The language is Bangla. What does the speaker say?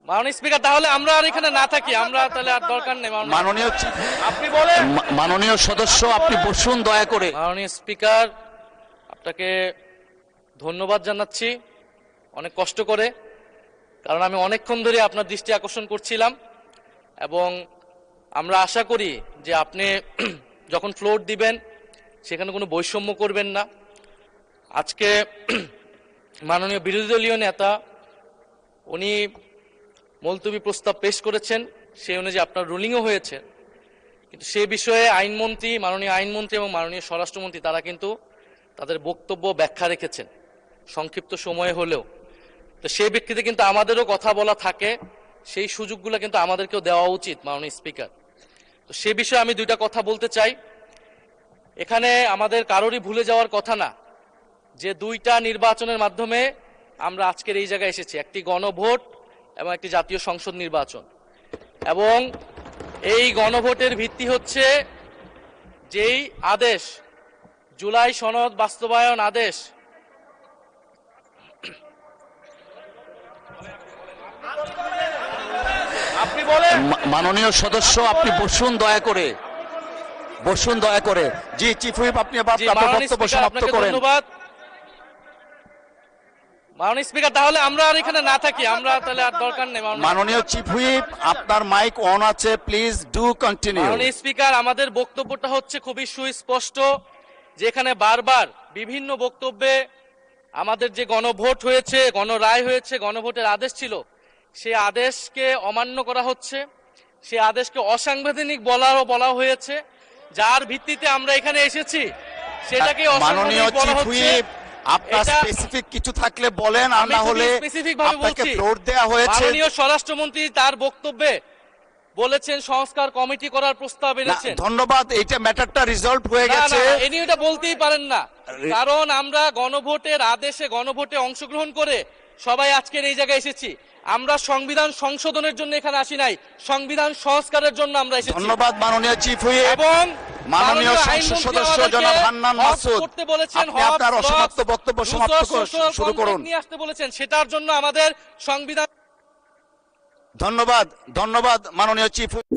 মাননীয় স্পিকার, তাহলে আমরা আর এখানে না থাকি, আমরা তাহলে আর দরকার নেই। মাননীয় আপনি বলেন। মাননীয় সদস্য আপনি বসুন দয়া করে। মাননীয় স্পিকার, আপনাকে ধন্যবাদ জানাচ্ছি অনেক কষ্ট করে, কারণ আমি অনেকক্ষণ ধরে আপনার দৃষ্টি আকর্ষণ করছিলাম এবং আমরা আশা করি যে আপনি যখন ফ্লোর দিবেন সেখানে কোনো বৈষম্য করবেন না। আজকে মাননীয় বিরোধী দলীয় নেতা উনি মুলতবি প্রস্তাব পেশ করেছেন, সেই অনুযায়ী আপনার রুলিংও হয়েছে, কিন্তু সে বিষয়ে আইনমন্ত্রী, মাননীয় আইনমন্ত্রী এবং মাননীয় স্বরাষ্ট্রমন্ত্রী তারা কিন্তু তাদের বক্তব্য ব্যাখ্যা রেখেছেন সংক্ষিপ্ত সময়ে হলেও। তো সেই ব্যক্তিতে কিন্তু আমাদেরও কথা বলা থাকে, সেই সুযোগগুলো কিন্তু আমাদেরকেও দেওয়া উচিত মাননীয় স্পিকার। তো সে বিষয়ে আমি দুইটা কথা বলতে চাই। এখানে আমাদের কারোরই ভুলে যাওয়ার কথা না যে দুইটা নির্বাচনের মাধ্যমে আমরা আজকের এই জায়গায় এসেছি, একটি গণভোট এবং একটি জাতীয় সংসদ নির্বাচন। এবং এই গণভোটের ভিত্তি হচ্ছে যেই আদেশ, জুলাই সনদ বাস্তবায়ন আদেশ, আপনি বলেন। মাননীয় সদস্য আপনি বসুন দয়া করে, বসুন দয়া করে। জি চিফ হুইপ, আপনি আপনার বক্তব্য সমাপ্ত করেন। ধন্যবাদ মাননীয় স্পিকার, তাহলে আমরা আর এখানে না থাকি, আমরা তাহলে আর দরকার নেই। মাননীয় চিফ হুইপ, আপনার মাইক অন আছে, প্লিজ ডু কন্টিনিউ। মাননীয় স্পিকার, আমাদের বক্তব্যটা হচ্ছে খুবই সুস্পষ্ট, যেখানে বারবার বিভিন্ন বক্তব্যে আমাদের যে গণভোট হয়েছে, গণরায় হয়েছে, গণভোটের আদেশ ছিল, সেই আদেশকে অমান্য করা হচ্ছে, সেই আদেশকে অসাংবিধানিক বলা হয়েছে, যার ভিত্তিতে আমরা এখানে এসেছি সেটাকে অসাংবিধানিক বলা হচ্ছে। আপনার স্পেসিফিক কিছু থাকলে বলেন, আর না হলে স্পেসিফিক ভাবে আপনাকে বলছি। ফ্লোর দেয়া হয়েছে। মাননীয় স্বরাষ্ট্রমন্ত্রী তার বক্তব্যে বলেছেন সংস্কার কমিটি করার প্রস্তাব এনেছেন। ধন্যবাদ, এইটা ম্যাটারটা রিজলভ হয়ে গেছে। এনি এটা বলতেই পারেন না, কারণ আমরা গণভোটের আদেশে গণভোটে অংশগ্রহণ করে সবাই আজকের এই জায়গায় এসেছি। আমরা সংবিধান সংশোধনের জন্য এখানে আসি নাই, সংবিধান সংস্কারের জন্য আমরা এসেছি। ধন্যবাদ মাননীয় চিফ হুইপ এবং মাননীয় সংসদ সদস্য জনাব হান্নান মাসুদ, আপনি আপনার অসমাপ্ত বক্তব্য সমাপ্ত শুরু করুন। নিয়ে আসতে বলেছেন, সেটার জন্য আমাদের সংবিধান। ধন্যবাদ মাননীয় চিফ হুইপ।